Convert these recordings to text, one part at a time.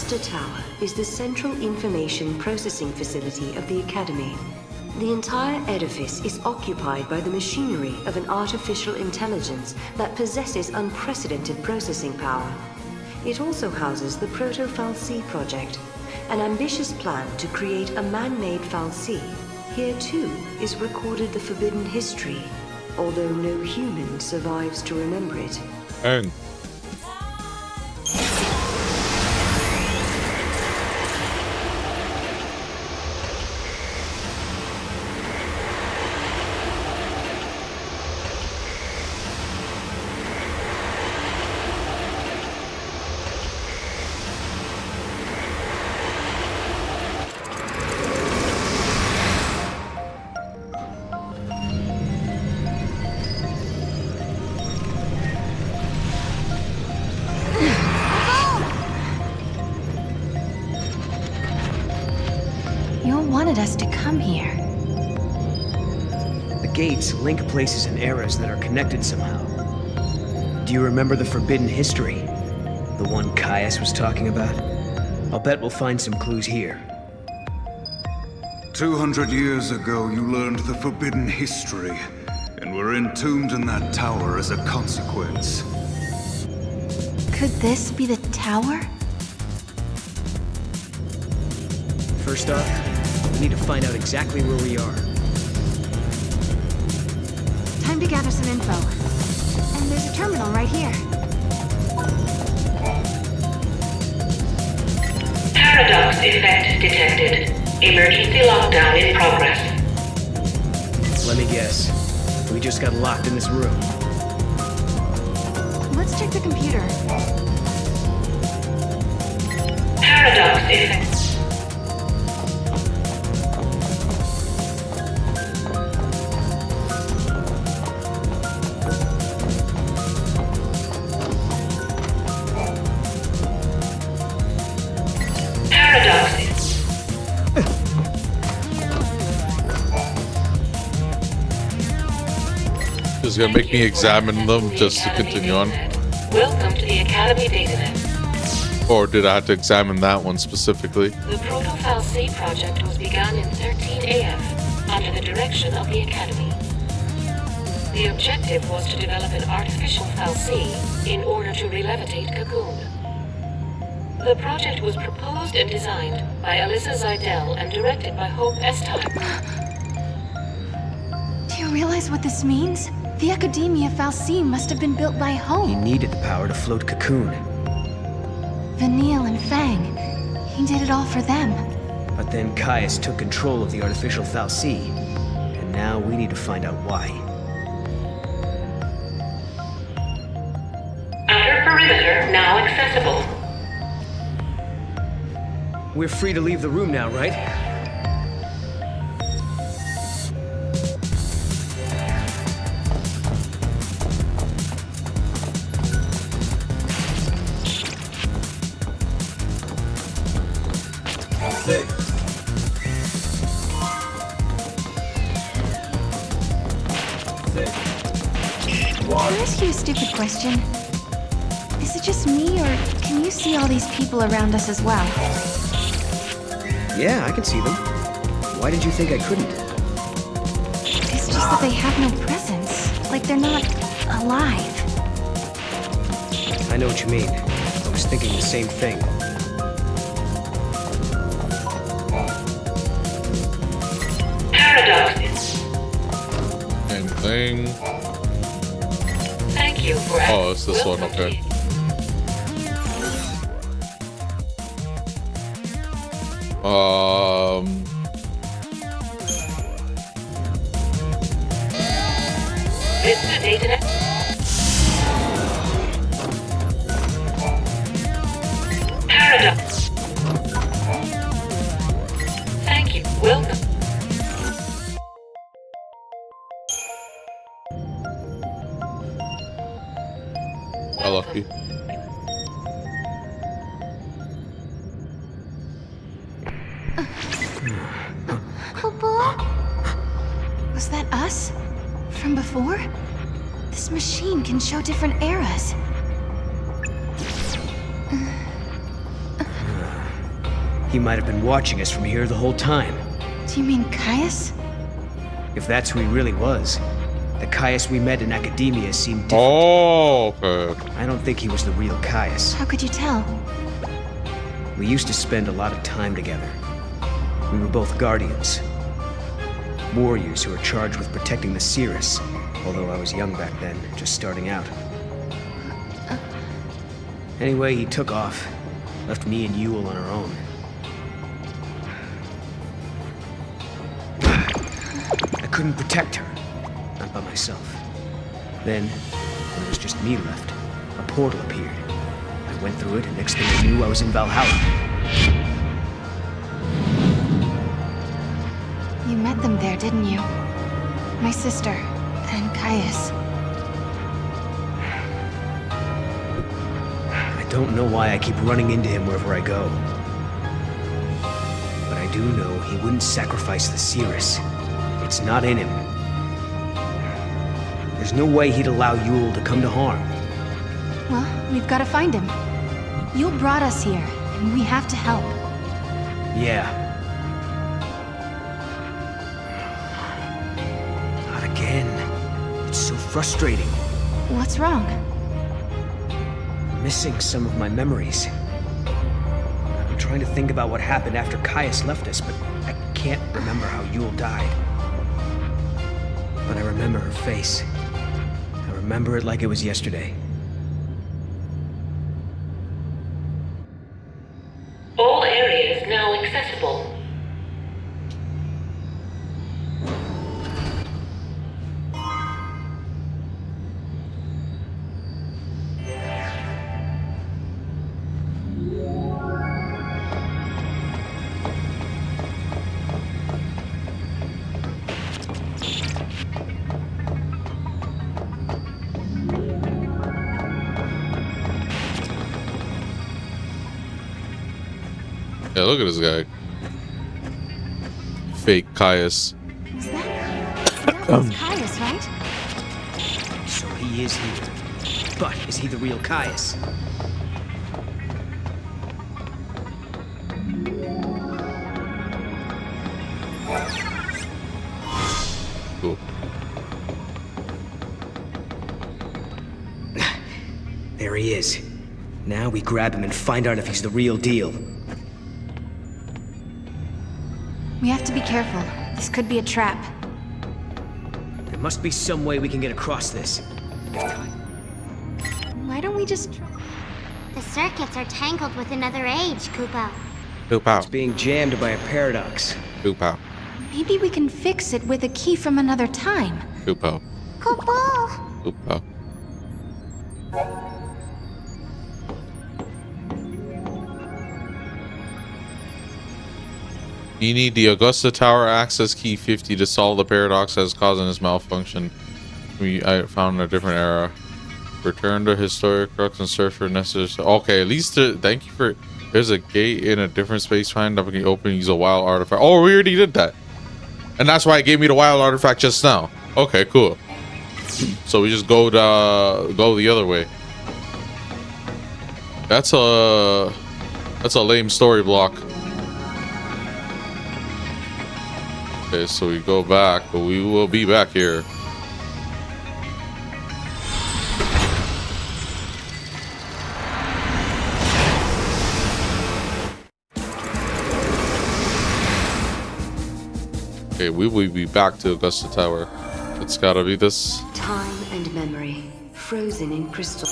Master Tower is the central information processing facility of the Academy. The entire edifice is occupied by the machinery of an artificial intelligence that possesses unprecedented processing power. It also houses the Proto-Fal'Cie project, an ambitious plan to create a man-made Fal'Cie. Here too is recorded the forbidden history, although no human survives to remember it. And wanted us to come here. The gates link places and eras that are connected somehow. Do you remember the forbidden history? The one Caius was talking about? I'll bet we'll find some clues here. 200 years ago, you learned the forbidden history, and were entombed in that tower as a consequence. Could this be the tower? First off, we need to find out exactly where we are. Time to gather some info. And there's a terminal right here. Paradox effect detected. Emergency lockdown in progress. Let me guess. We just got locked in this room. Let's check the computer. Paradox effect. is gonna make me examine them just to continue on. Welcome to the Academy Datanet. Or did I have to examine that one specifically? The Proto-Fal'Cie project was begun in 13 AF under the direction of the Academy. The objective was to develop an artificial Fal'Cie in order to re-levitate Cocoon. The project was proposed and designed by Alyssa Zidell and directed by Hope Estime. Do you realize what this means? The Academia Fal'Cie must have been built by He Hope. needed the power to float Cocoon. Vanille and Fang. He did it all for them. But then Caius took control of the artificial Fal'Cie. And now we need to find out why. Outer perimeter now accessible. We're free to leave the room now, right? Can I ask you a stupid question? Is it just me, or can you see all these people around us as well? Yeah, I can see them. Why did you think I couldn't? It's just that they have no presence. Like they're not alive. I know what you mean. I was thinking the same thing. Paradox. Same thing. Thank you for Oh, it's this one, okay. It's the Datanet. Paradox. Thank you. Welcome. Lucky. Was that us? From before? This machine can show different eras. He might have been watching us from here the whole time. Do you mean Caius? If that's who he really was, the Caius we met in academia seemed different. Oh, okay. I don't think he was the real Caius. How could you tell? We used to spend a lot of time together. We were both guardians. Warriors who were charged with protecting the Cirrus, although I was young back then, just starting out. Anyway, he took off, left me and Yule on our own. I couldn't protect her, not by myself. Then, when it was just me left, a portal appeared. I went through it, and next thing I knew, I was in Valhalla. You met them there, didn't you? My sister, and Caius. I don't know why I keep running into him wherever I go. But I do know he wouldn't sacrifice the Cirrus. It's not in him. There's no way he'd allow Yule to come to harm. Well, we've got to find him. Yule brought us here, and we have to help. Yeah. Not again. It's so frustrating. What's wrong? I'm missing some of my memories. I'm trying to think about what happened after Caius left us, but I can't remember how Yule died. But I remember her face. I remember it like it was yesterday. All areas now accessible. Yeah, look at this guy. Fake Caius. Is that was Caius, right? So he is here. But is he the real Caius? Cool. There he is. Now we grab him and find out if he's the real deal. We have to be careful. This could be a trap. There must be some way we can get across this. Why don't we just try? The circuits are tangled with another age, Koopa. Poop out. It's being jammed by a paradox. Poop out. Maybe we can fix it with a key from another time. Poop out. Koopa! Poop out. You need the Augusta Tower access key 50 to solve the paradox that's causing this malfunction. I found a different era. Return to historic crux and search for necessary. Okay, at least thank you for. There's a gate in a different space. Find up and open. Use a wild artifact. Oh, we already did that, and that's why it gave me the wild artifact just now. Okay, cool. So we just go the other way. That's a lame story block. Okay, so we go back, but we will be back here. Okay, we will be back to Augusta Tower. It's gotta be this. Time and memory, frozen in crystal.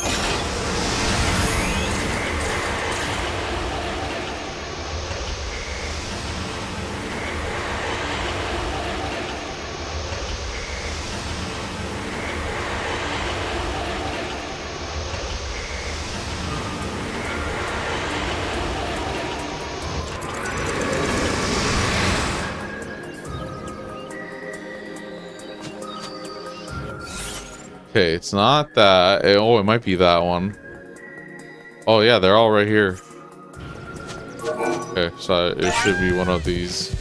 Okay, it's not that. Oh, it might be that one. Oh yeah, they're all right here. Okay, so it should be one of these.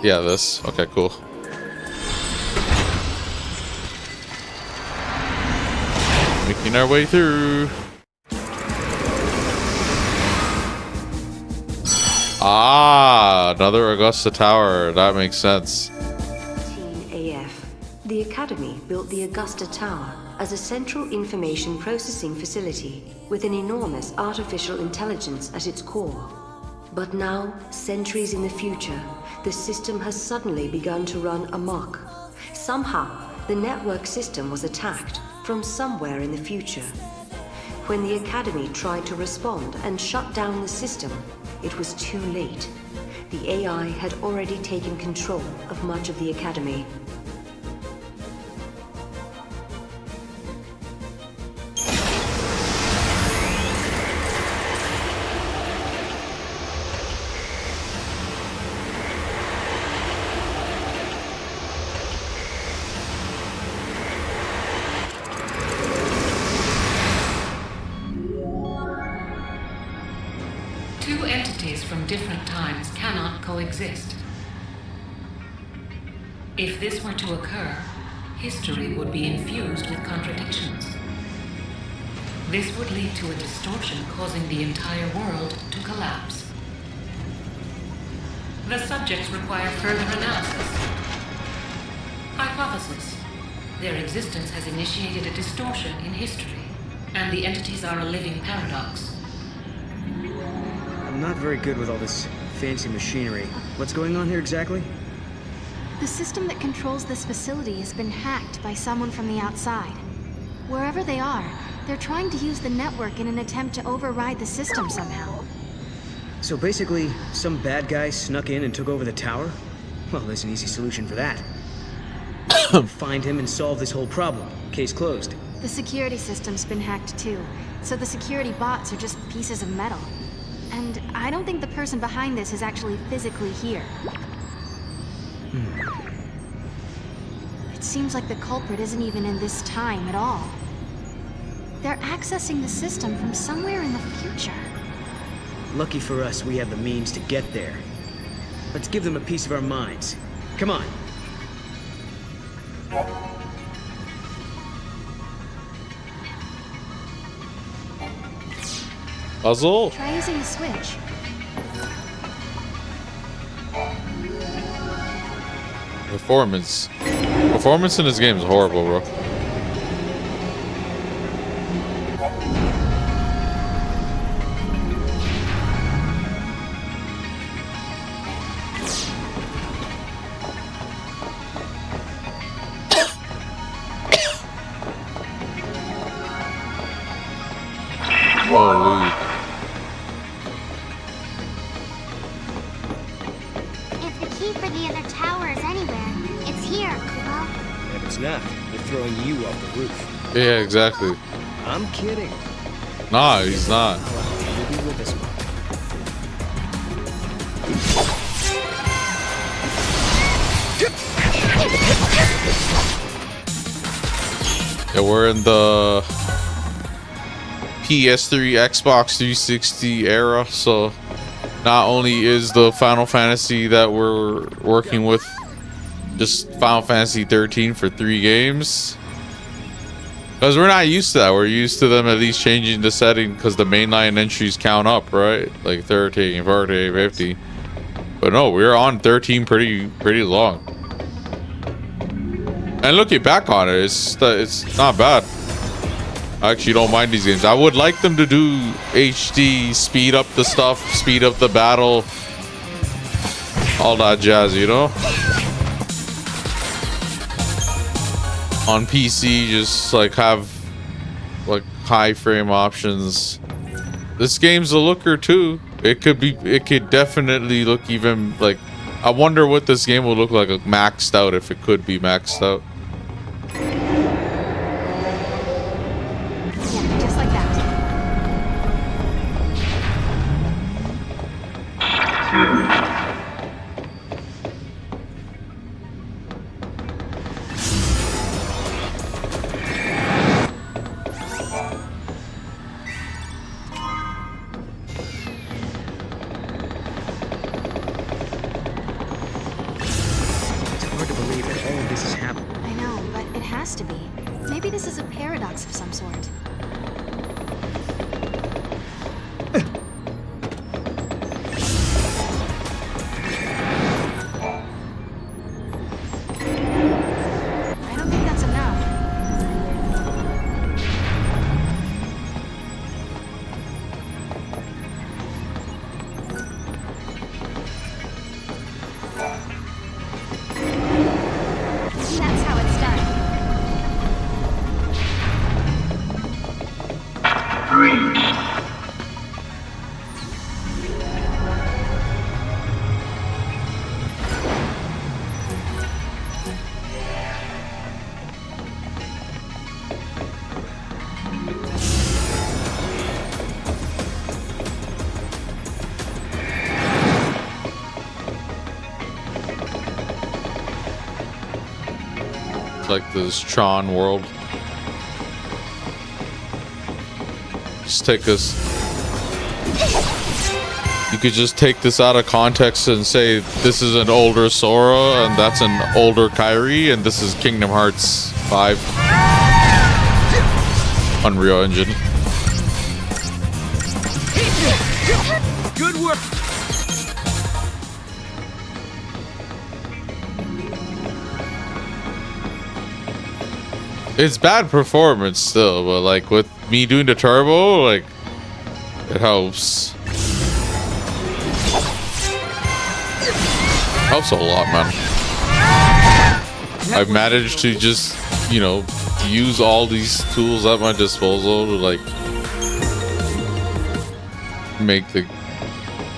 Yeah, this. Okay, cool. Making our way through. Ah, another Augusta Tower. That makes sense. 13AF. The Academy built the Augusta Tower as a central information processing facility with an enormous artificial intelligence at its core. But now, centuries in the future, the system has suddenly begun to run amok. Somehow, the network system was attacked from somewhere in the future. When the Academy tried to respond and shut down the system, it was too late. The AI had already taken control of much of the Academy. Two entities from different times cannot coexist. If this were to occur, history would be infused with contradictions. This would lead to a distortion causing the entire world to collapse. The subjects require further analysis. Hypothesis. Their existence has initiated a distortion in history, and the entities are a living paradox. I'm not very good with all this fancy machinery. What's going on here exactly? The system that controls this facility has been hacked by someone from the outside. Wherever they are, they're trying to use the network in an attempt to override the system somehow. So basically, some bad guy snuck in and took over the tower? Well, there's an easy solution for that. Find him and solve this whole problem. Case closed. The security system's been hacked too, so the security bots are just pieces of metal. And I don't think the person behind this is actually physically here. It seems like the culprit isn't even in this time at all. They're accessing the system from somewhere in the future. Lucky for us, we have the means to get there. Let's give them a piece of our minds. Come on. Puzzle. Try using the switch. Performance in this game is horrible, bro. Holy. If the key for the other tower is anywhere, it's here, Kubo. If it's not, they're throwing you off the roof. Yeah, exactly. I'm kidding. Nah, he's not. You'll be with us. Yeah, we're in the PS3, Xbox 360 era, so not only is the Final Fantasy that we're working with just Final Fantasy 13 for 3 games, because we're not used to that. We're used to them at least changing the setting because the mainline entries count up, right? Like 13, 40, 50. But no, we're on 13 pretty long. And looking back on it, it's not bad. I actually don't mind these games. I would like them to do HD, speed up the stuff, speed up the battle, all that jazz, you know? On PC, just like have like high frame options. This game's a looker too. It could definitely look even like, I wonder what this game will look like maxed out, if it could be maxed out. Yeah, just like that. has to be. Maybe this is a paradox of some sort. I don't think that's enough. That's how it's done. It's like this Tron world. Just take this. You could just take this out of context and say this is an older Sora and that's an older Kairi and this is Kingdom Hearts 5 Unreal Engine. Good work! It's bad performance still, but like with me doing the turbo, like it helps. Helps a lot, man. I've managed to just, you know, use all these tools at my disposal to like make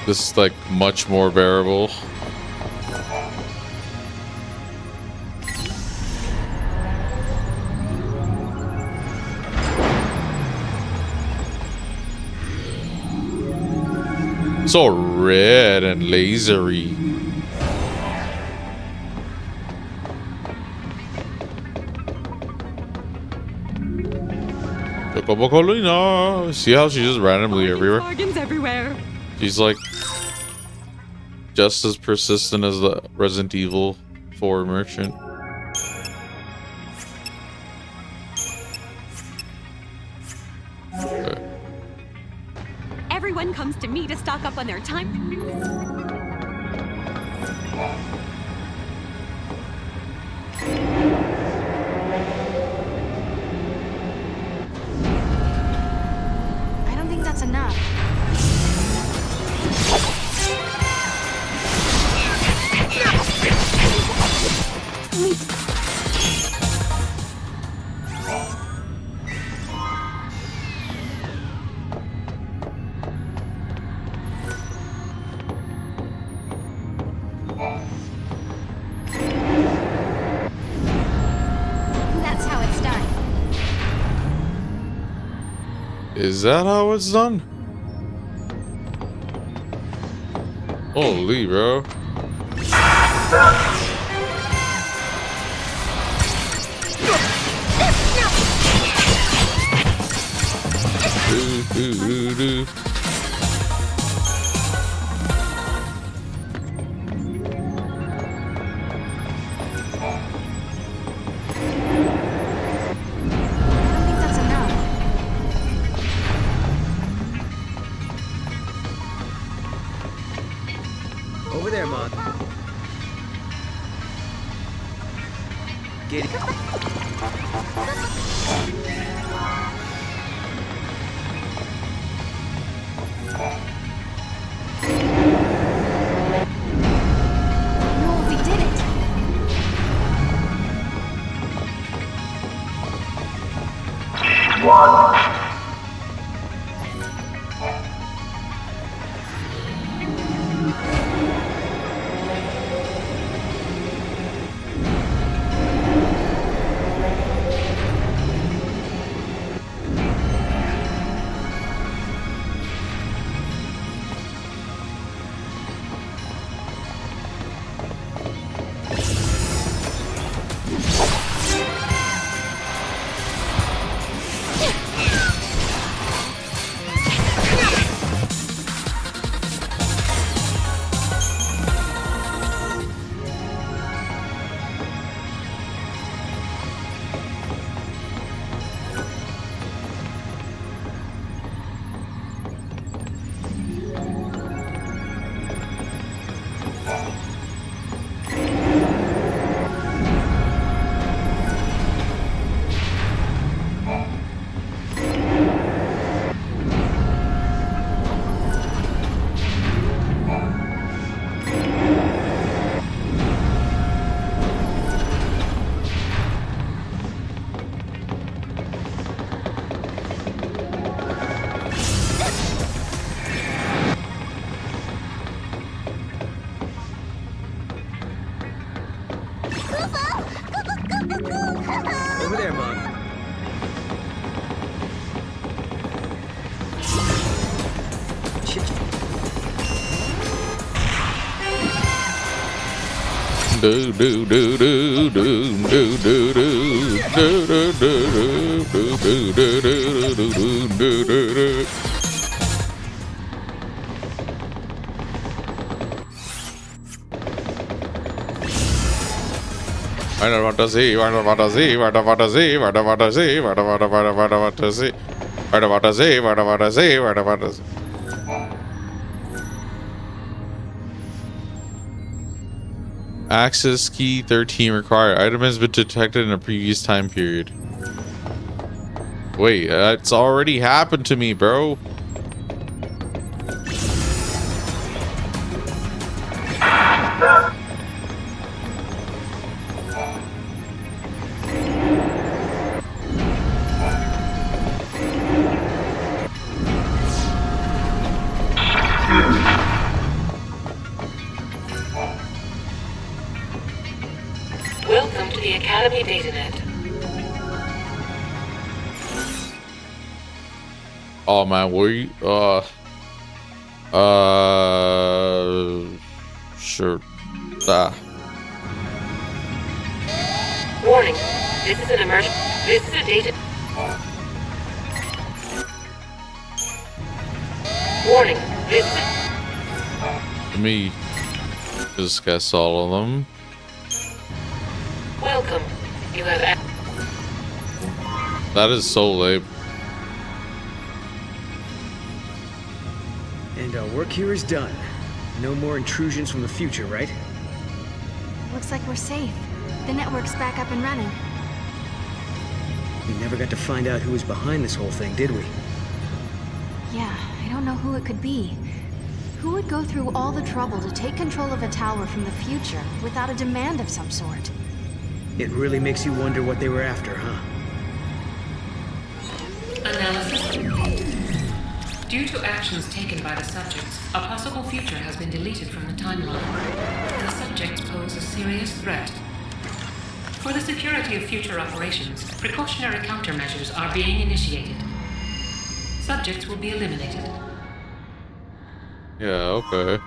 this like much more bearable. So red and lasery. Chocobocolina. See how she's just randomly everywhere? Bargains everywhere. She's like just as persistent as the Resident Evil 4 merchant. Everyone comes to me to stock up on their time. I don't think that's enough. That's how it's done. Is that how it's done? Holy, bro. Do. I don't think that's enough. Over there, Mon. Get No, we did it. Over there, Mom. Chips. Do do do do do do do do do do do do do do do do. I don't want to see, I don't want to see, I don't want to see, I don't want to see, I don't want to see, I don't want to see, I don't want to see, I don't want to see. Access key 13 required. Item has been detected in a previous time period. Wait, it's already happened to me, bro. Welcome to the Academy DataNet. Oh man, were you sure. Warning, this is an emergency. This is a data. Warning, this is Let me discuss all of them. welcome. You have That is so lame. And our work here is done. No more intrusions from the future, right? Looks like we're safe. The network's back up and running. We never got to find out who was behind this whole thing, did we? Yeah, I don't know who it could be. Who would go through all the trouble to take control of a tower from the future without a demand of some sort? It really makes you wonder what they were after, huh? analysis complete. Due to actions taken by the subjects, a possible future has been deleted from the timeline. The subjects pose a serious threat. For the security of future operations, precautionary countermeasures are being initiated. Subjects will be eliminated. Yeah, okay.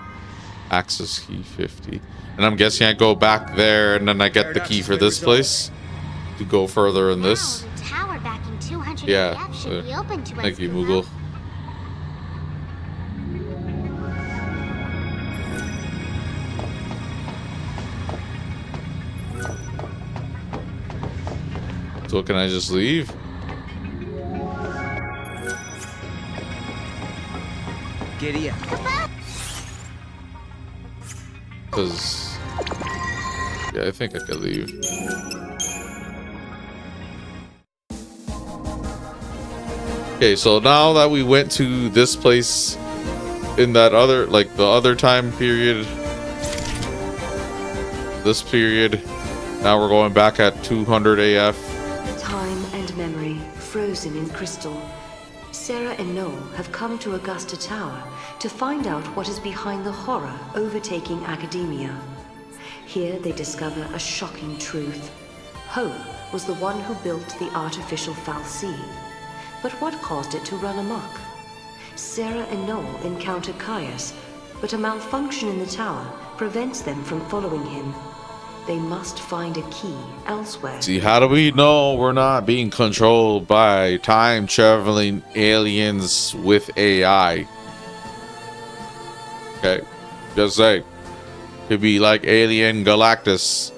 Access key 50. And I'm guessing I go back there and then I get the key for this place to go further in this. Now, the tower back in 200 Yeah. AF should be open to us. Thank you, Kumo. Moogle. So can I just leave? Giddy up. Because... yeah, I think I could leave. Okay, so now that we went to this place in that other, like the other time period, this period, now we're going back at 200 AF. Time and memory frozen in crystal. Sarah and Noel have come to Augusta Tower to find out what is behind the horror overtaking academia. Here they discover a shocking truth. Hope was the one who built the artificial Fal'Cie. But what caused it to run amok? Sarah and Noel encounter Caius, but a malfunction in the tower prevents them from following him. They must find a key elsewhere. See, how do we know we're not being controlled by time-traveling aliens with AI? Okay, just say. Could be like Alien Galactus.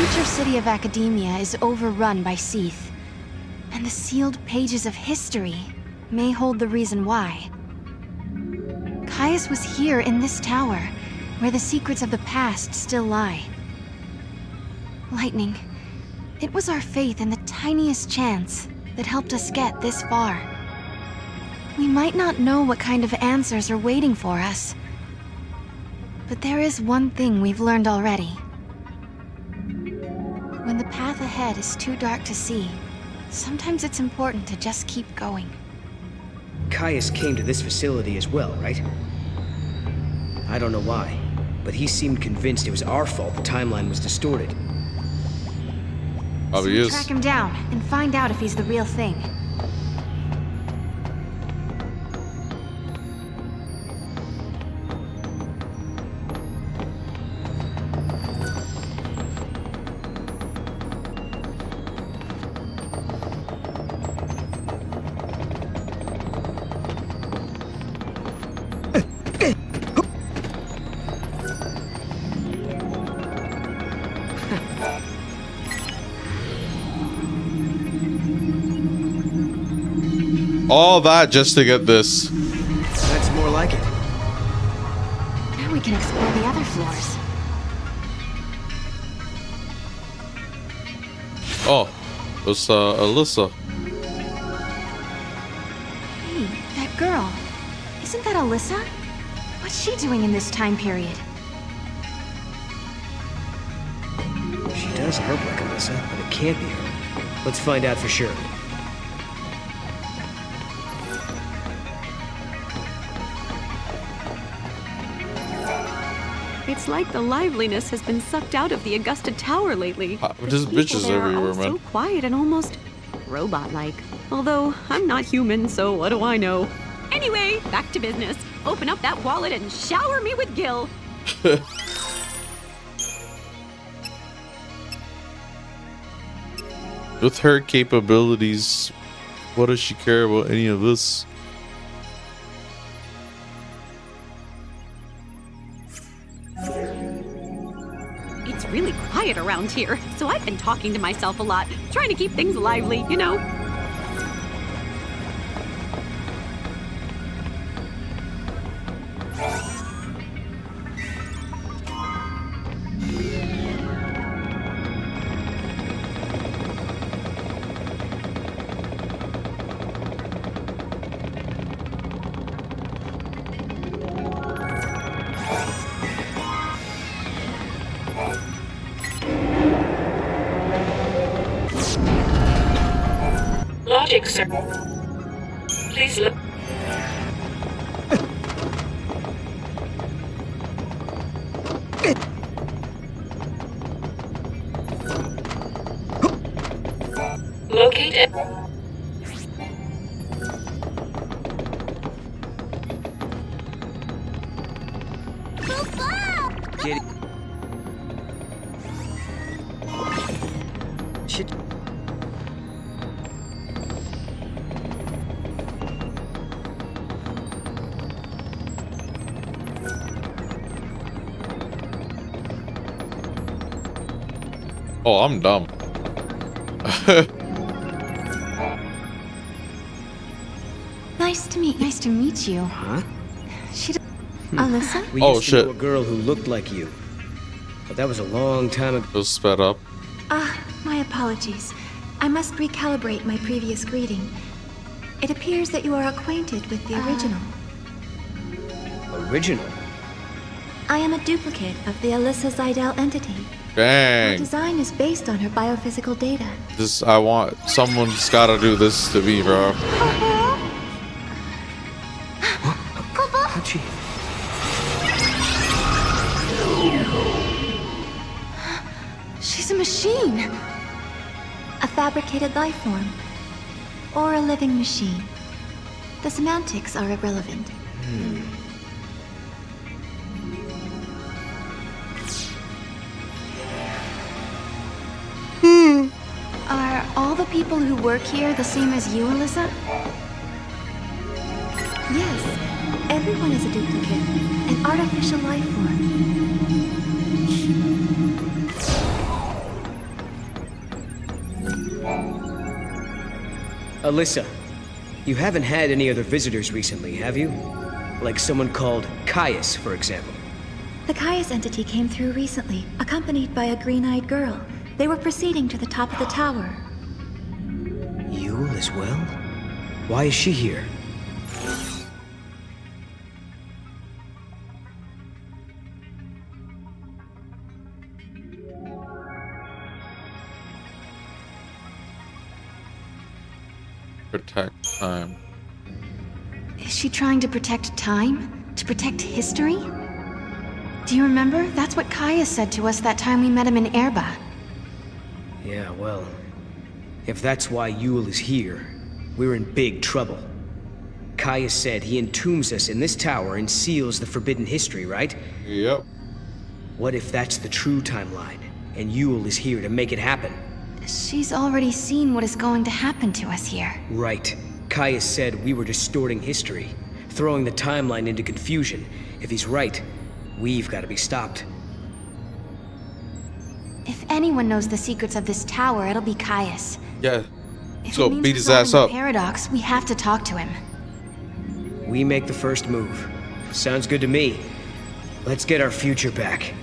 The future city of Academia is overrun by Seath. And the sealed pages of history may hold the reason why. Caius was here in this tower, where the secrets of the past still lie. Lightning, it was our faith in the tiniest chance that helped us get this far. We might not know what kind of answers are waiting for us. But there is one thing we've learned already. When the path ahead is too dark to see, sometimes it's important to just keep going. Caius came to this facility as well, right? I don't know why, but he seemed convinced it was our fault the timeline was distorted. Probably So we is. track him down and find out if he's the real thing. All that just to get this. That's more like it. Now we can explore the other floors. Oh, it's Alyssa. Hey, that girl. Isn't that Alyssa? What's she doing in this time period? She does look like Alyssa, but it can't be her. Let's find out for sure. It's like the liveliness has been sucked out of the Augusta Tower lately. Just The people bitches there are everywhere, all man. so quiet and almost robot-like. Although I'm not human, so what do I know? Anyway, back to business. Open up that wallet and shower me with Gil. With her capabilities, what does she care about any of us? It's really quiet around here, so I've been talking to myself a lot, trying to keep things lively, you know? Logic, sir. Please look. Locate it. Kitty. Shit. Oh, I'm dumb. Nice to meet you. Huh? Alyssa? We Oh, used to shit. know a girl who looked like you. But that was a long time ago. Just sped up. My apologies. I must recalibrate my previous greeting. It appears that you are acquainted with the original. Original? I am a duplicate of the Alyssa Zidell entity. My Dang. design is based on her biophysical data. This, I want, someone's gotta do this to me, bro. How'd she? She's a machine. A fabricated life form. Or a living machine. The semantics are irrelevant. Are all the people who work here the same as you, Alyssa? Yes, everyone is a duplicate. An artificial life form. Alyssa, you haven't had any other visitors recently, have you? Like someone called Caius, for example. The Caius entity came through recently, accompanied by a green-eyed girl. They were proceeding to the top of the tower. You as well? Why is she here? protect time. Is she trying to protect time? To protect history? Do you remember? That's what Caius said to us that time we met him in Erba. Yeah, well, if that's why Yule is here, we're in big trouble. Caius said he entombs us in this tower and seals the forbidden history, right? Yep. What if that's the true timeline, and Yule is here to make it happen? She's already seen what is going to happen to us here. Right. Caius said we were distorting history, throwing the timeline into confusion. If he's right, we've got to be stopped. If anyone knows the secrets of this tower, it'll be Caius. Yeah. If So it means beat his ass resolving up. the paradox, we have to talk to him. We make the first move. Sounds good to me. Let's get our future back.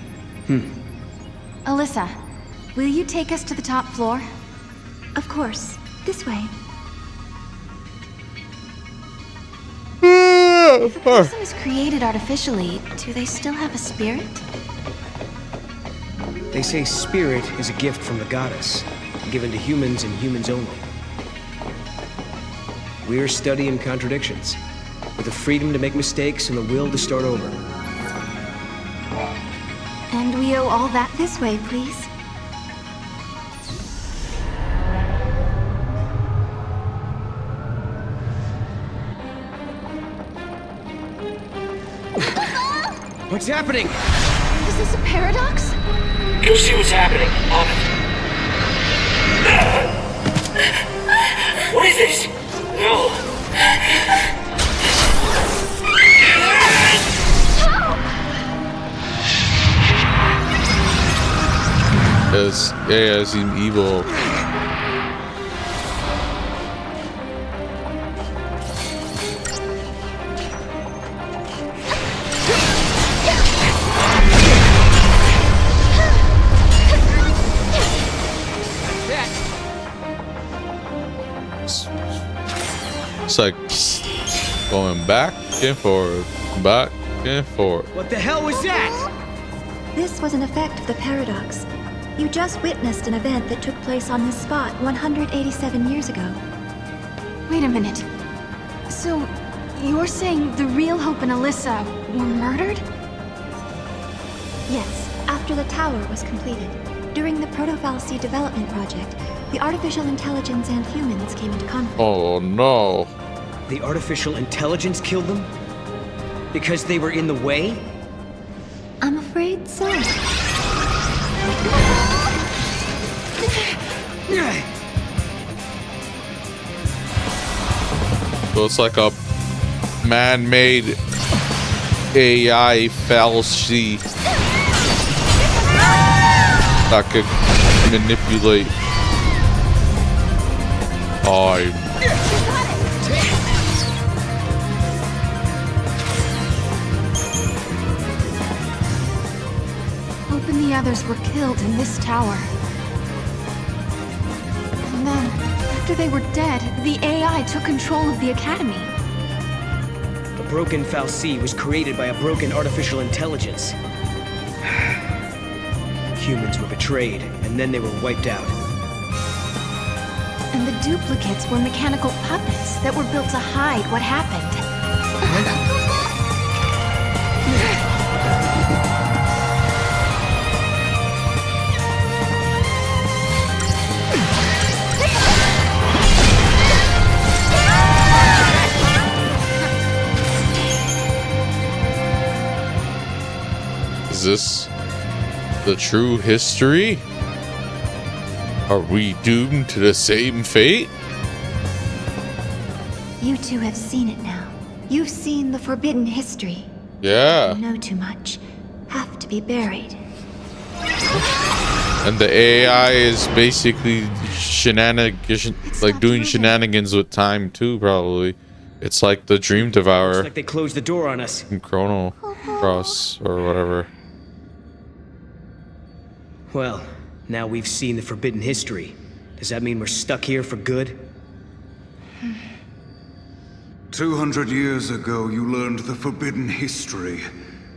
Alyssa, will you take us to the top floor? Of course. This way. If a person is created artificially, do they still have a spirit? They say spirit is a gift from the goddess, given to humans and humans only. We're studying contradictions, with the freedom to make mistakes and the will to start over. And we owe all that This way, please. What's happening? Is this a paradox? Go see what's happening. On it. What is this? No. As AI seem evil. It's like going back and forth, back and forth. What the hell was that? This was an effect of the paradox. You just witnessed an event that took place on this spot 187 years ago. Wait a minute. So, you're saying the real Hope and Alyssa were murdered? Yes, after the tower was completed. During the Proto-Fal'Cie development project, the artificial intelligence and humans came into conflict. Oh no. The artificial intelligence killed them? Because they were in the way? I'm afraid so. So it's like a man-made AI fallacy that could manipulate time. Hope and the others were killed in this tower. And then, after they were dead, the AI took control of the Academy. A broken Fal'Cie was created by a broken artificial intelligence. Humans were betrayed, and then they were wiped out. And the duplicates were mechanical puppets that were built to hide what happened. Is this the true history? Are we doomed to the same fate? You two have seen it now. You've seen the forbidden history. Yeah. You know too much. Have to be buried. And the AI is basically shenanigans, like doing shenanigans with time too, probably. It's like the Dream Devourer Looks like they closed the door on us. in Chrono Cross or whatever. Well, now we've seen the forbidden history. Does that mean we're stuck here for good? 200 years ago, you learned the forbidden history,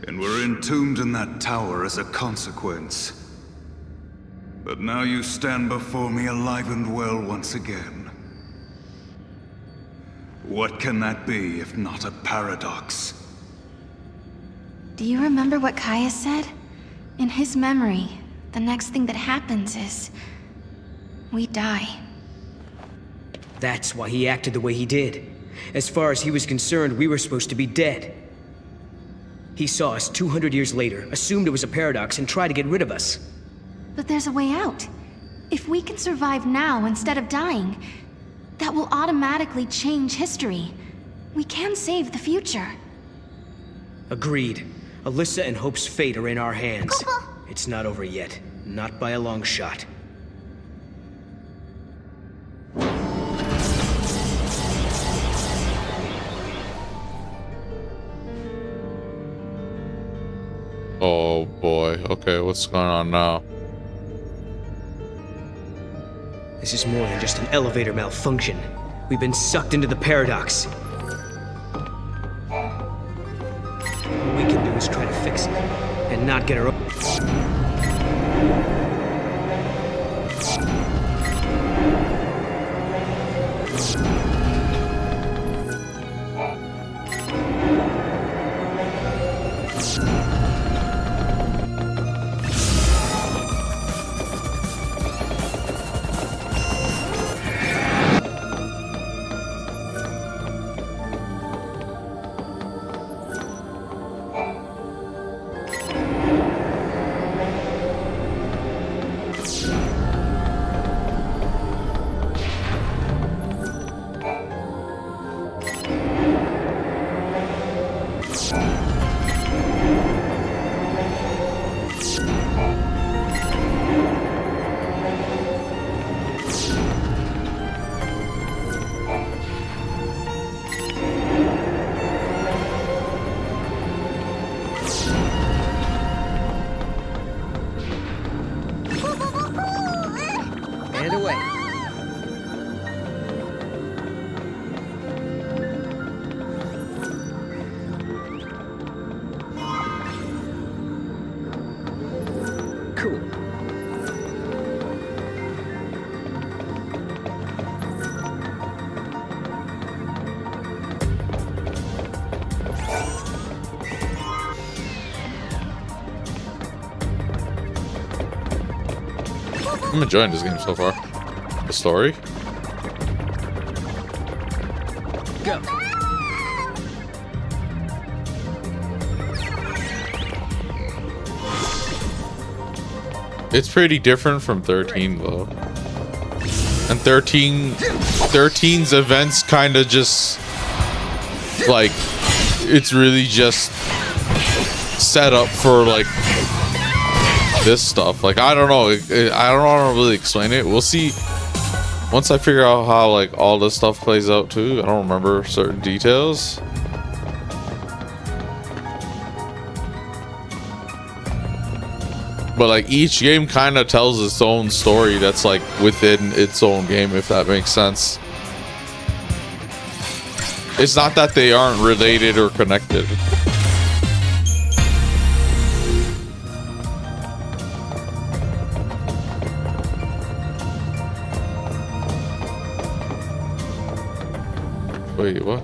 and were entombed in that tower as a consequence. But now you stand before me alive and well once again. What can that be if not a paradox? Do you remember what Kaya said? In his memory, the next thing that happens is... we die. That's why he acted the way he did. As far as he was concerned, we were supposed to be dead. He saw us 200 years later, assumed it was a paradox, and tried to get rid of us. But there's a way out. If we can survive now instead of dying, that will automatically change history. We can save the future. Agreed. Alyssa and Hope's fate are in our hands. It's not over yet. Not by a long shot. Oh boy. Okay, what's going on now? This is more than just an elevator malfunction. We've been sucked into the paradox. All we can do is try to fix it, and not get our own... And away. Cool. I'm enjoying this game so far. The story? Go. It's pretty different from 13 though. And 13's events kind of just like it's really just set up for like this stuff. Like I don't know, I don't want to really explain it. We'll see once I figure out how like all this stuff plays out too. I don't remember certain details. But like each game kind of tells its own story that's like within its own game, if that makes sense. It's not that they aren't related or connected. Wait, what?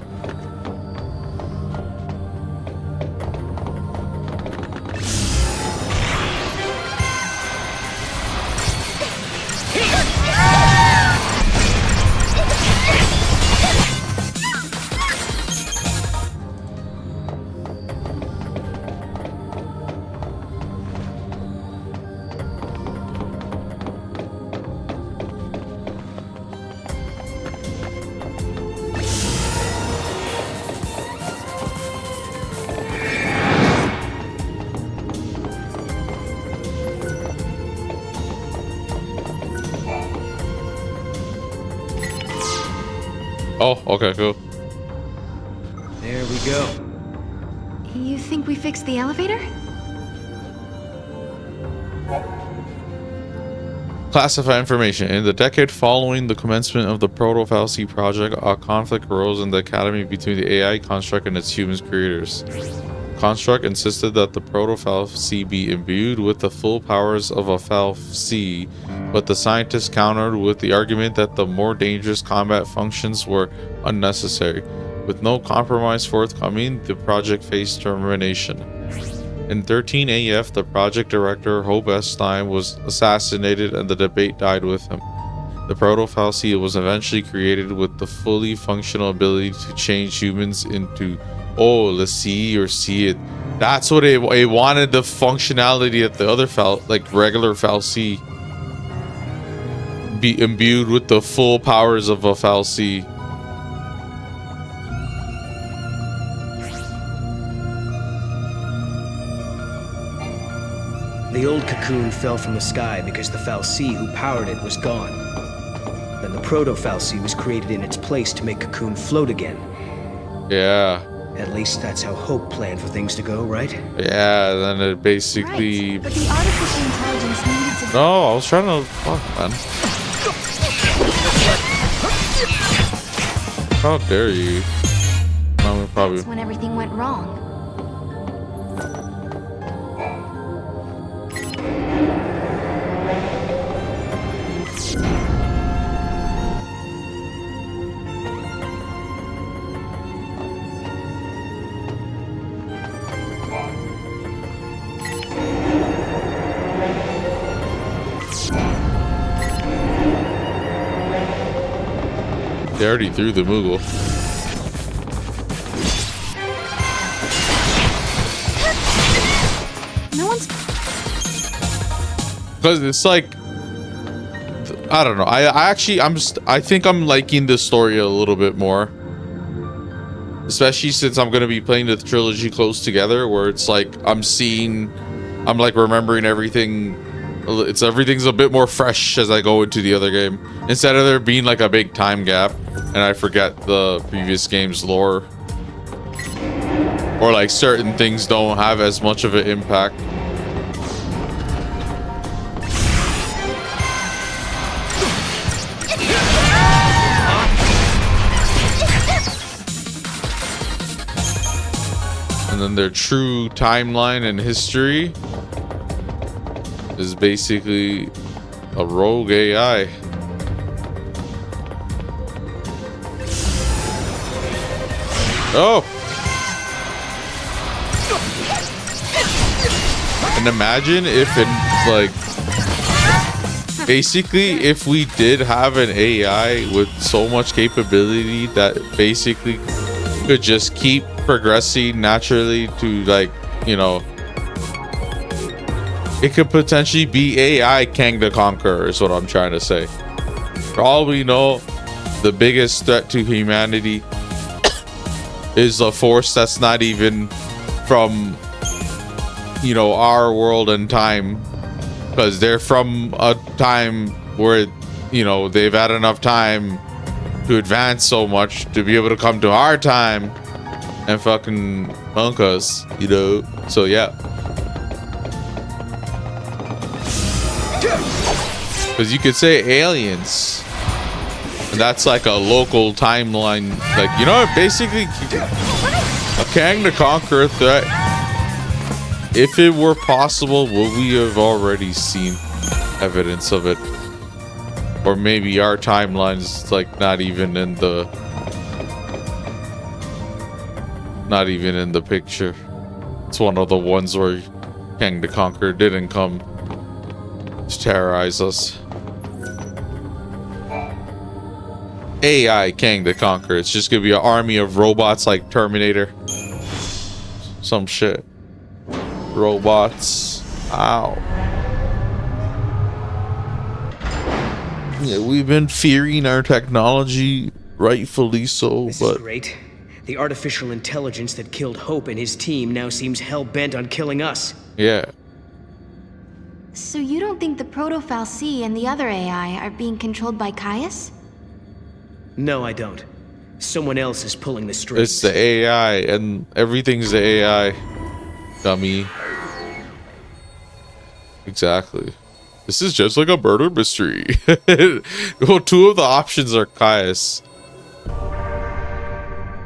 Oh, okay, cool. There we go. You think we fixed the elevator? Classified information. In the decade following the commencement of the Proto-Fal'C project, a conflict arose in the Academy between the AI construct and its human creators. construct insisted that the Proto-Fal'C be imbued with the full powers of a Fal'C, but the scientists countered with the argument that the more dangerous combat functions were unnecessary. With no compromise forthcoming, the project faced termination. In 13 AF, the project director, Hope S. Stein, was assassinated and the debate died with him. The Proto-Fal'C was eventually created with the fully functional ability to change humans into, let's see or see it. That's what it wanted, the functionality that the other regular Fal'C be imbued with the full powers of a Fal'C. The old cocoon fell from the sky because the Fal'C who powered it was gone. Then the Proto-Fal'C was created in its place to make Cocoon float again. Yeah. At least that's how Hope planned for things to go, right? Yeah, then it basically... Right, but the artificial intelligence needed to... No, I was trying to... Fuck, man. How dare you? No, probably... That's when everything went wrong. They already threw the Moogle. No one's... Because it's like... I don't know. I think I'm liking the story a little bit more. Especially since I'm going to be playing the trilogy close together, where it's like I'm like remembering everything. Everything's a bit more fresh as I go into the other game, instead of there being like a big time gap and I forget the previous game's lore, or like certain things don't have as much of an impact. And then their true timeline and history is basically a rogue AI. Oh! And imagine if it, like, basically if we did have an AI with so much capability that basically could just keep progressing naturally to, like, you know, it could potentially be AI Kang the Conqueror is what I'm trying to say. For all we know, the biggest threat to humanity is a force that's not even from, you know, our world and time, because they're from a time where, you know, they've had enough time to advance so much to be able to come to our time and fucking punk us, you know. So yeah. Because you could say aliens, and that's like a local timeline. Like, you know, basically a Kang the Conqueror threat. If it were possible, would we have already seen evidence of it? Or maybe our timeline's like not even in the picture. It's one of the ones where Kang the Conqueror didn't come to terrorize us. AI Kang the Conqueror. It's just gonna be an army of robots like Terminator. Some shit. Robots. Ow. Yeah, we've been fearing our technology, rightfully so, This but is great. The artificial intelligence that killed Hope and his team now seems hell-bent on killing us. yeah. So you don't think the Proto-Fal'C and the other AI are being controlled by Caius? No, I don't. Someone else is pulling the strings. It's the AI, and everything's the AI. Dummy. Exactly. This is just like a murder mystery. Well, two of the options are Caius.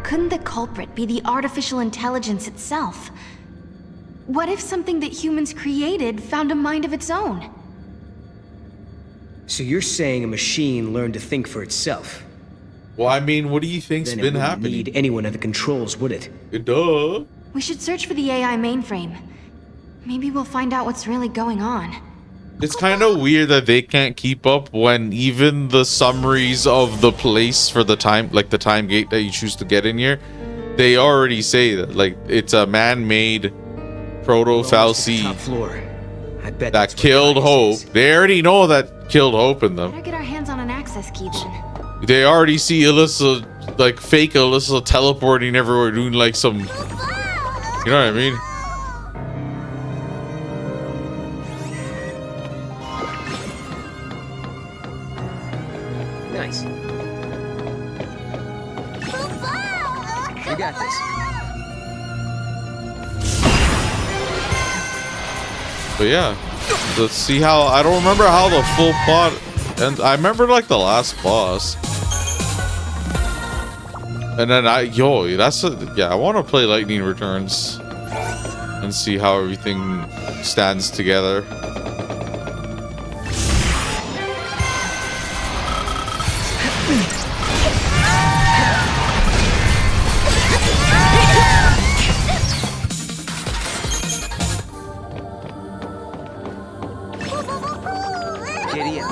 Couldn't the culprit be the artificial intelligence itself? What if something that humans created found a mind of its own? So you're saying a machine learned to think for itself? Well, I mean, what do you think's Then it been wouldn't happening? need anyone at the controls, would it? Duh. We should search for the AI mainframe. Maybe we'll find out what's really going on. It's kind of weird that they can't keep up when even the summaries of the place for the time, like the time gate that you choose to get in here, they already say that like it's a man-made proto-Fal'Cie Top floor. I bet that that's where killed Caius Hope. is. They already know that killed Hope in them. Better get our hands on an access key then. They already see Alyssa, like fake Alyssa teleporting everywhere, doing like some, you know what I mean? Nice. You got this. But yeah, let's see how. I don't remember how the full plot, and I remember like the last boss. And then yeah, I want to play Lightning Returns and see how everything stands together. Giddy up.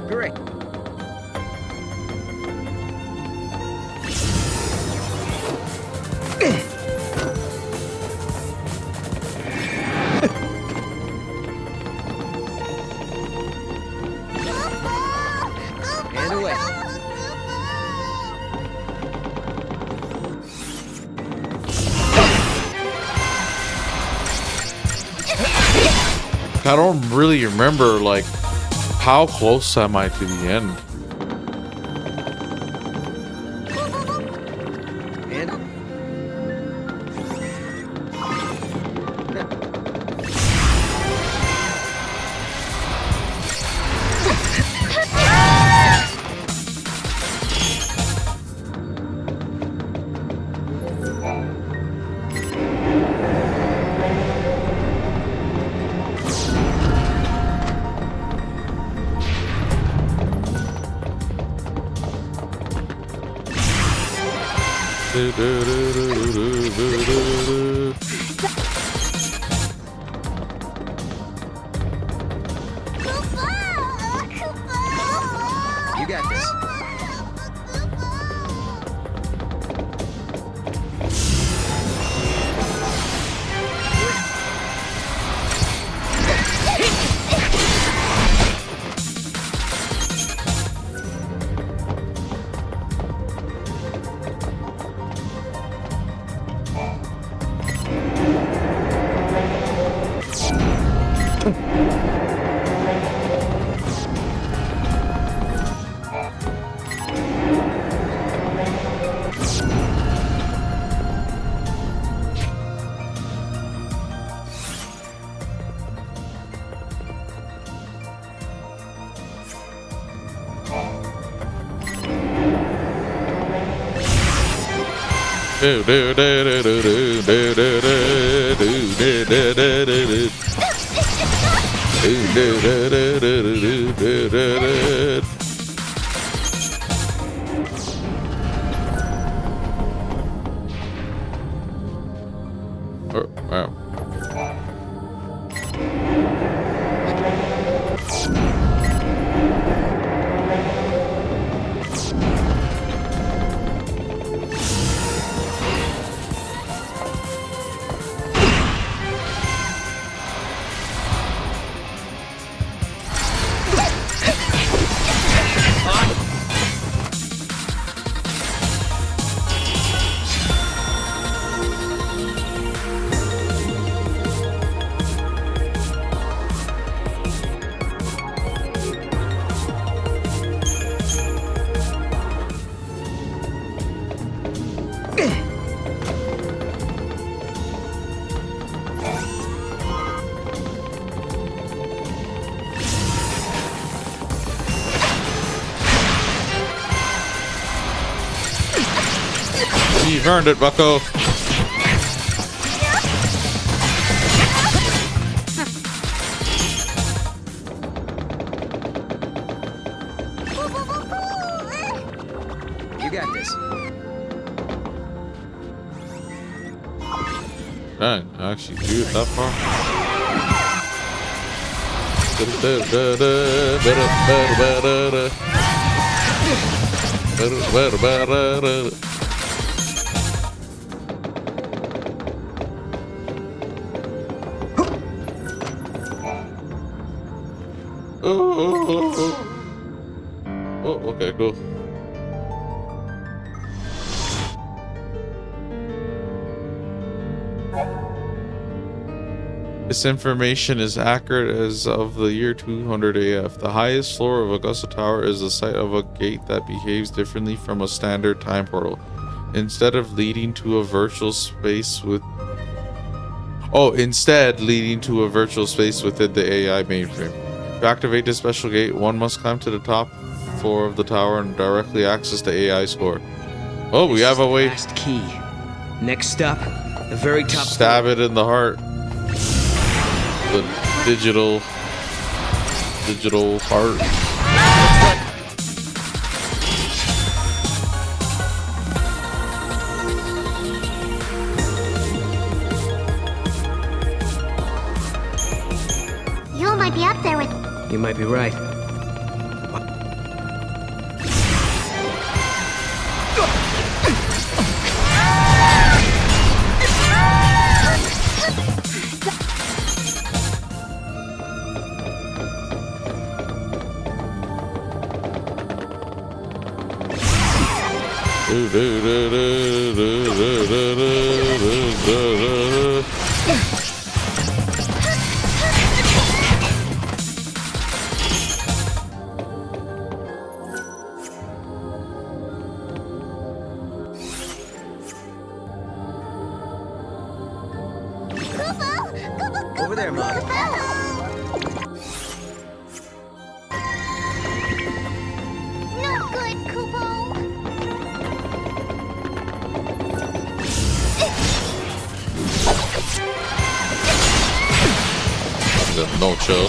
Great. And away. I don't really remember like how close am I to the end. And you got this. Oh, wow. You've earned it, bucko. You got this. Dang, I actually do it that far. Oh, okay, cool. This information is accurate as of the year 200 AF. The highest floor of Augusta Tower is the site of a gate that behaves differently from a standard time portal. Instead leading to a virtual space within the AI mainframe. To activate this special gate, one must climb to the top floor of the tower and directly access the AI score. Oh, we have a way. Last key. Next stop, the very top. Stab it in the heart. The digital heart. You might be up there with. You might be right. Over there, Mom. Not good, Kupo. No chill.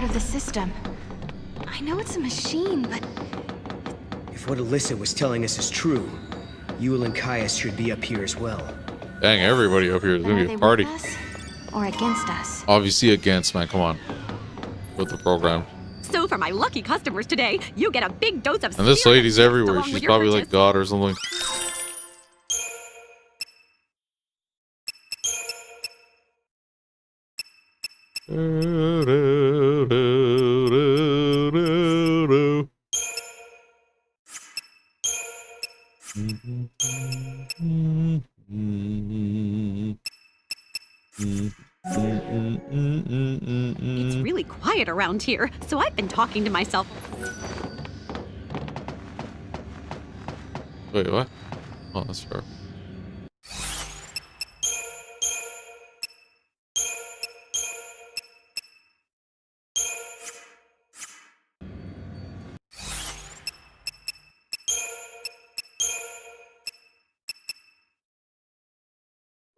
Of the system. I know it's a machine, but if what Alyssa was telling us is true, Yul and Caius should be up here as well. Dang, everybody up here is gonna be a party. With us or against us? Obviously against, man. Come on. With the program. So for my lucky customers today, you get a big dose of. And this lady's everywhere. along She's with your probably purchase. like God or something. It's really quiet around here, so I've been talking to myself. Wait, what? Oh, that's fair.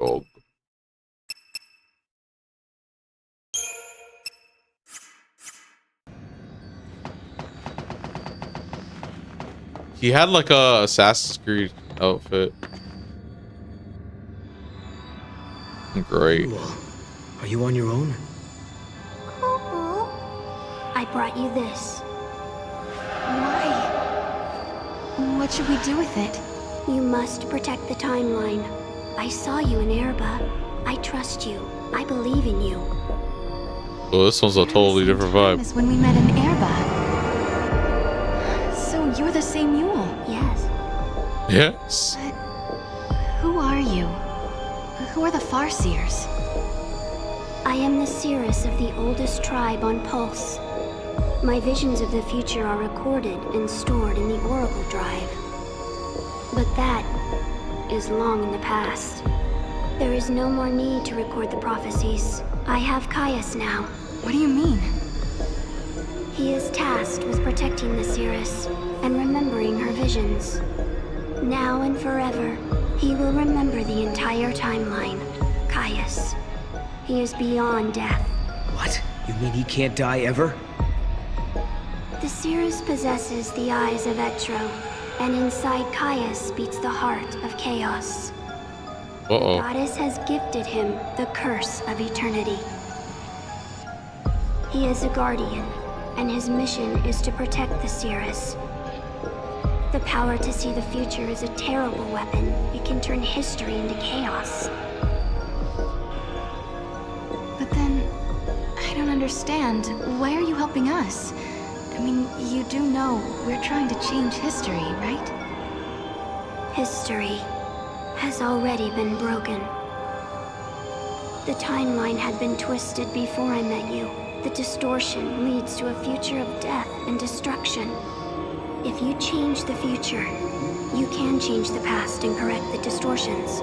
Dog. He had like a Assassin's Creed outfit. Great. Cool. Are you on your own? I brought you this. Why? What should we do with it? You must protect the timeline. I saw you in Erba. I trust you. I believe in you. Well, this one's a totally different vibe. As when we met in Erba. So you're the same Yule. Yes. Yes. But who are you? Who are the Farseers? I am the Cirrus of the oldest tribe on Pulse. My visions of the future are recorded and stored in the Oracle Drive. But that is long in the past. There is no more need to record the prophecies. I have Caius now. What do you mean? He is tasked with protecting the Cirrus and remembering her visions. Now and forever, he will remember the entire timeline. Caius. He is beyond death. What? You mean he can't die ever? The Cirrus possesses the eyes of Etro, and inside Caius beats the heart of chaos. The goddess has gifted him the curse of eternity. He is a guardian, and his mission is to protect the Cirrus. The power to see the future is a terrible weapon. It can turn history into chaos. But then, I don't understand. Why are you helping us? I mean, you do know we're trying to change history, right? History has already been broken. The timeline had been twisted before I met you. The distortion leads to a future of death and destruction. If you change the future, you can change the past and correct the distortions.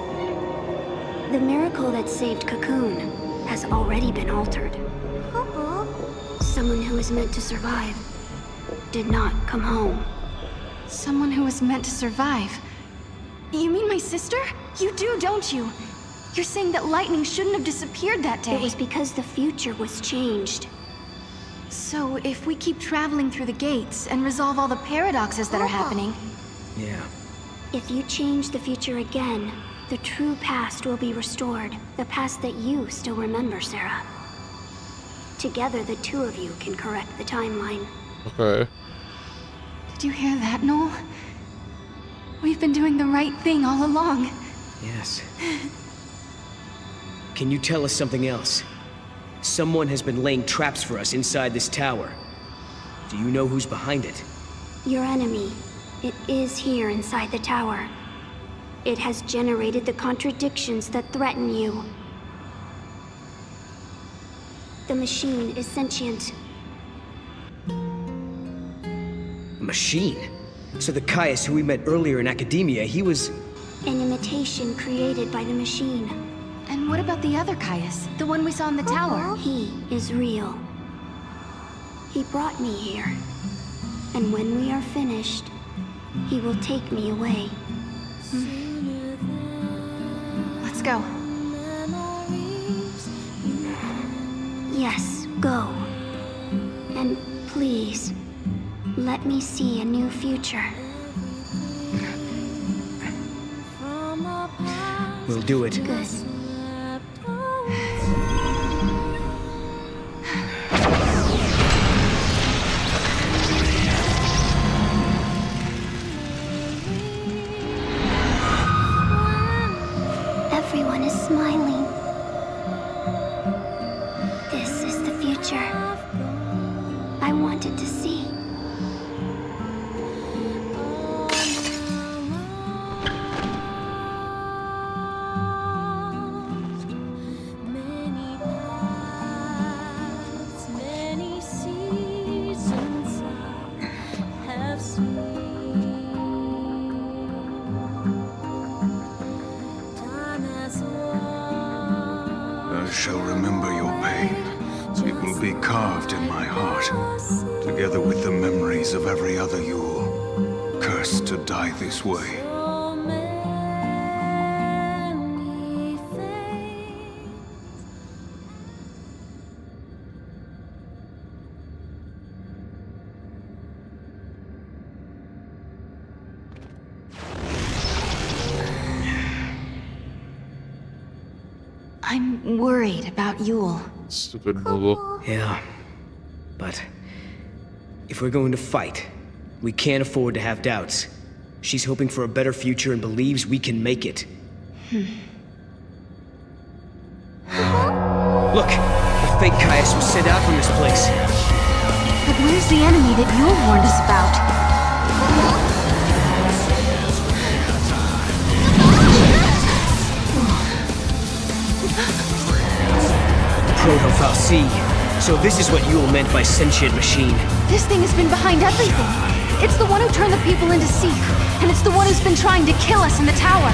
The miracle that saved Cocoon has already been altered. Someone who was meant to survive did not come home. Someone who was meant to survive? You mean my sister? You do, don't you? You're saying that lightning shouldn't have disappeared that day. It was because the future was changed. So if we keep traveling through the gates and resolve all the paradoxes that are happening... Yeah. If you change the future again, the true past will be restored. The past that you still remember, Sarah. Together, the two of you can correct the timeline. Okay. Did you hear that, Noel? We've been doing the right thing all along. Yes. Can you tell us something else? Someone has been laying traps for us inside this tower. Do you know who's behind it? Your enemy. It is here inside the tower. It has generated the contradictions that threaten you. The machine is sentient. A machine? So the Caius who we met earlier in Academia, he was... An imitation created by the machine. And what about the other Caius? The one we saw in the tower? He is real. He brought me here. And when we are finished, he will take me away. Let's go. Yes, go. And please, let me see a new future. We'll do it. Good. Everyone is smiling. This is the future I wanted to see. I shall remember your pain. It will be carved in my heart, together with the memories of every other Yule, cursed to die this way. I'm worried about Yule. Stupid Moogle. Yeah, but if we're going to fight, we can't afford to have doubts. She's hoping for a better future and believes we can make it. Look, the fake Caius was sent out from this place. But where's the enemy that Yule warned us about? Proto-Fal'Cie. So this is what Yule meant by sentient machine. This thing has been behind everything. It's the one who turned the people into Seath, and it's the one who's been trying to kill us in the tower.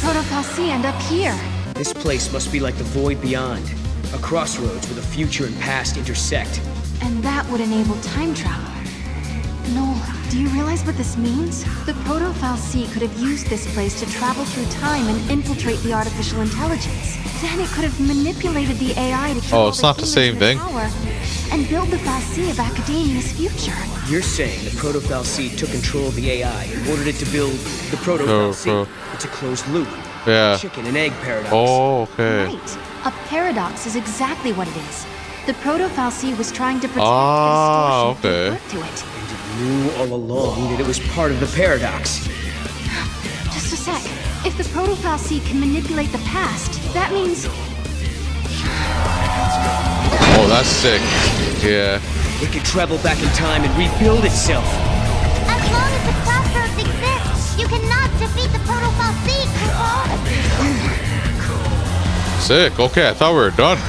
Proto-Fal'Cie end up here? This place must be like the Void Beyond. A crossroads where the future and past intersect. And that would enable time travel. Noel, do you realize what this means? The Proto-Fal'Cie could have used this place to travel through time and infiltrate the artificial intelligence. Then it could have manipulated the AI to kill Oh, all it's the not the humans same in the thing. tower and build the Fal'Cie of Academia's future. You're saying the Proto-Fal'Cie took control of the AI and ordered it to build the Proto-Fal'Cie. It's a closed loop. Yeah. Chicken and egg paradox. Oh, okay. Right. A paradox is exactly what it is. The Proto-Fal'Cie was trying to protect Ah, the distortion okay. put to it. And it knew all along that it was part of the paradox. Just a sec. If the Proto-Fal'Cie can manipulate the past, that means... Oh, that's sick. Yeah. It could travel back in time and rebuild itself. As long as the crossroads exist, you cannot defeat the Proto-Fal'Cie, Kupo! Sick. Okay, I thought we were done.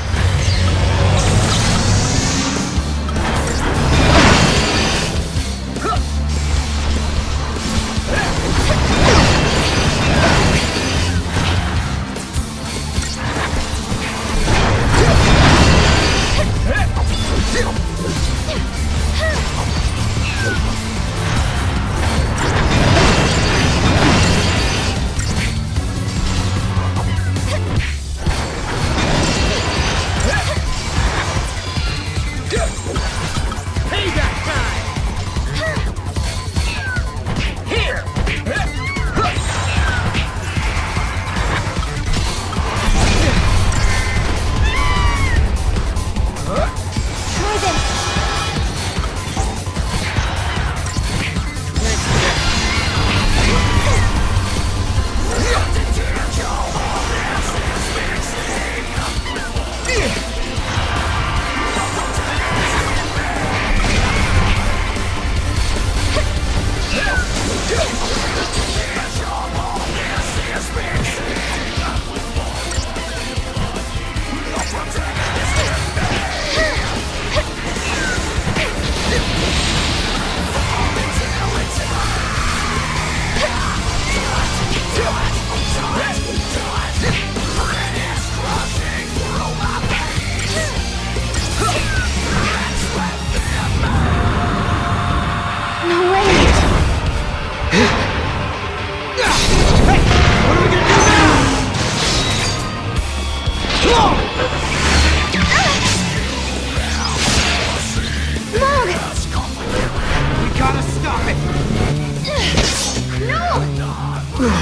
Sarah,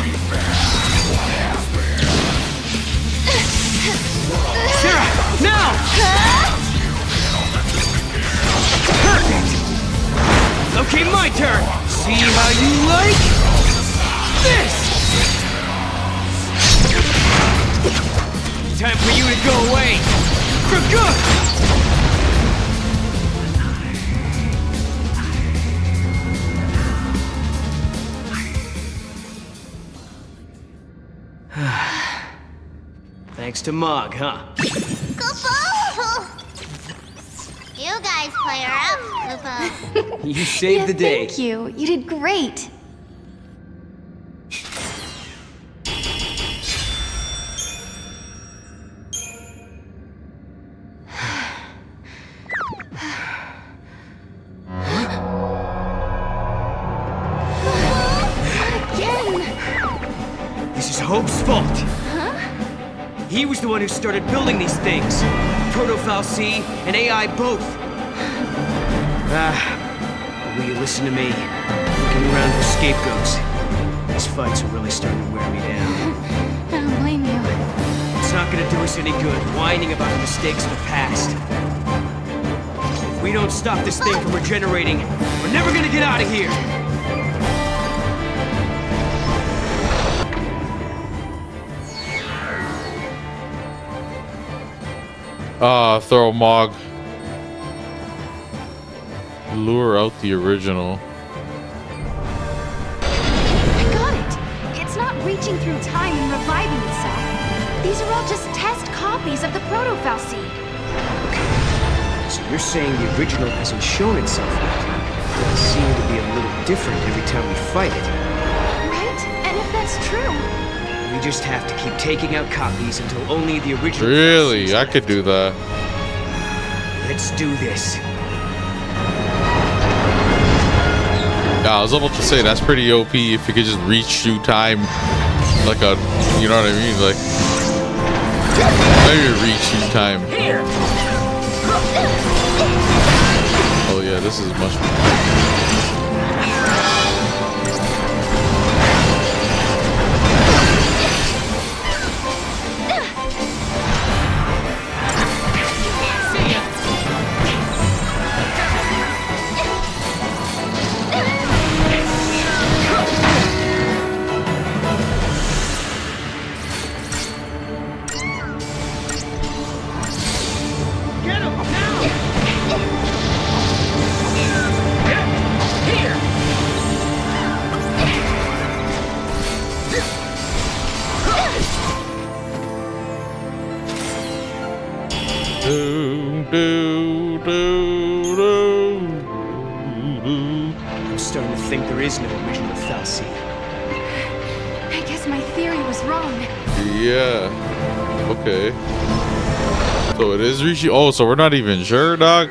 now! Perfect! Okay, my turn! See how you like this! Time for you to go away! For good! Thanks to Mog, huh? Kupo! You guys play her up, Kupo. You saved the day. Thank you. You did great. This is Hope's fault. He was the one who started building these things. Proto-Fal'Cie and AI both. Will you listen to me? Looking around for scapegoats. These fights are really starting to wear me down. I don't blame you. It's not gonna do us any good whining about the mistakes of the past. If we don't stop this thing from regenerating, we're never gonna get out of here! Throw Mog. Lure out the original. I got it. It's not reaching through time and reviving itself. These are all just test copies of the Proto-Fal'Cie. So you're saying the original hasn't shown itself yet? It does seem to be a little different every time we fight it. Right? And if that's true, We just have to keep taking out copies until only the original... Really? I could do that. Let's do this. Yeah, I was about to say that's pretty OP if you could just reach through time like a, you know what I mean? Like, maybe reach through time. Oh yeah, this is much more. I'm starting to think there is no original Fal'Cie. I guess my theory was wrong. Yeah. Okay. So it is reaching. Oh, so we're not even sure, dog.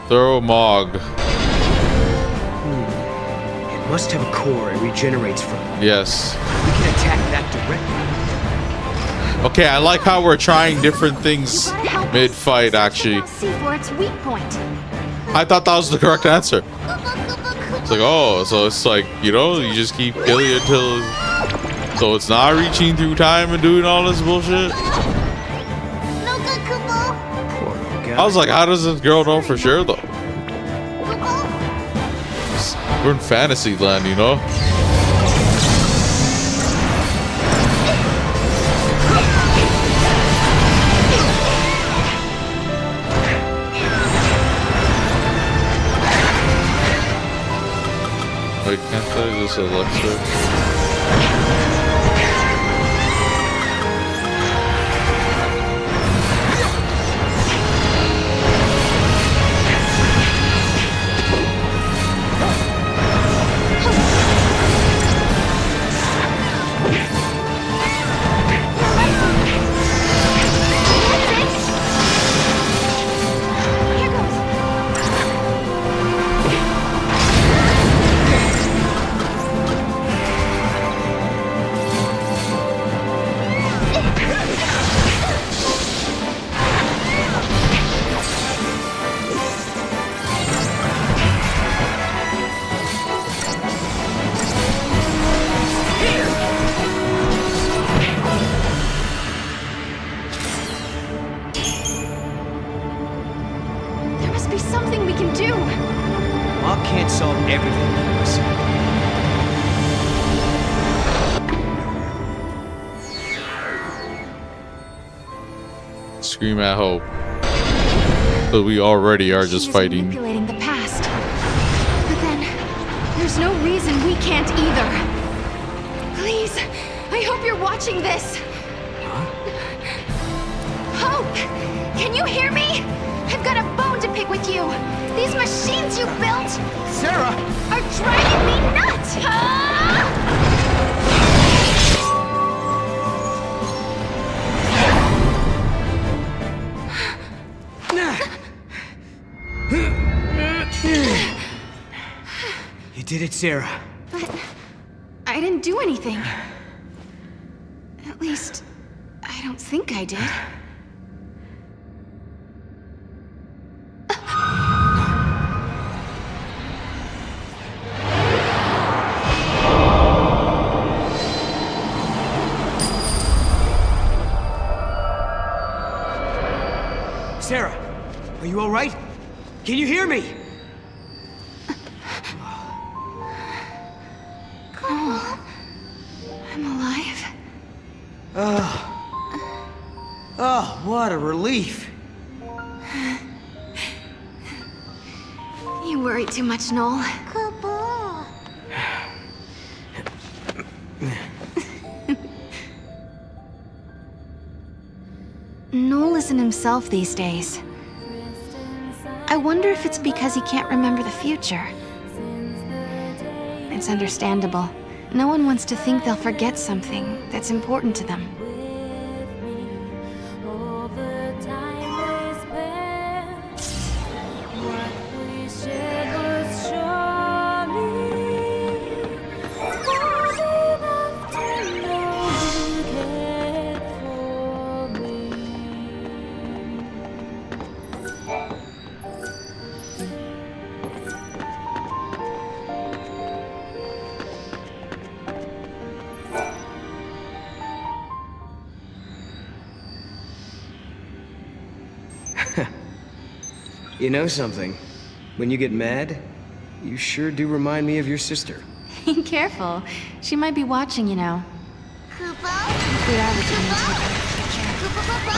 Throw Mog. It must have a core it regenerates from. Yes. We can attack that directly. Okay, I like how we're trying different things You gotta help mid-fight, actually. See for its weak point. I thought that was the correct answer. It's like, oh, so it's like, you know, you just keep killing it until... So it's not reaching through time and doing all this bullshit? No good, Kupo. Poor little guy. I was like, how does this girl know for sure, though? Kupo. We're in fantasy land, you know? Wait, can't I just Alexa? Scream at hope. So we already are just fighting. Manipulating the past. But then, there's no reason we can't either. Please, I hope you're watching this. Hope! Can you hear me? I've got a bone to pick with you. These machines you built, Sarah! are driving me nuts! You did it, Sarah. But I didn't do anything. At least, I don't think I did. Sarah, are you all right? Can you hear me? I'm alive. Oh, what a relief. You worry too much, Noel. Noel isn't himself these days. I wonder if it's because he can't remember the future. It's understandable. No one wants to think they'll forget something that's important to them. You know something? When you get mad, you sure do remind me of your sister. Careful. She might be watching, you know. If we are returning to the future.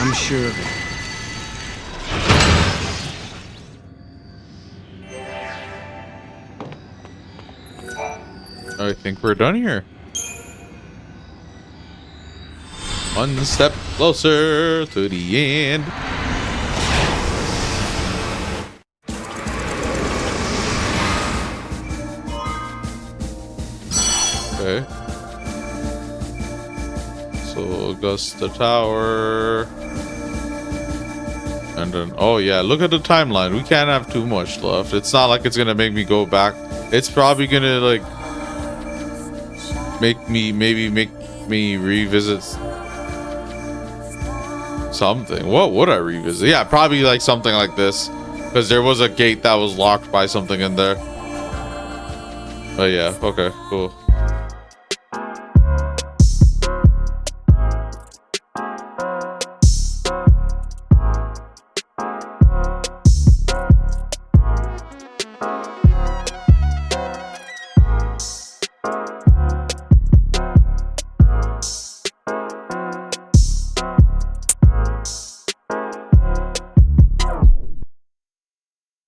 I'm sure of it. I think we're done here. One step closer to the end. Okay. So Augusta Tower. And then, oh yeah, look at the timeline. We can't have too much left. It's not like it's gonna make me go back. It's probably gonna like make me revisit something. What would I revisit? Yeah, probably like something like this, because there was a gate that was locked by something in there. But yeah, okay, cool.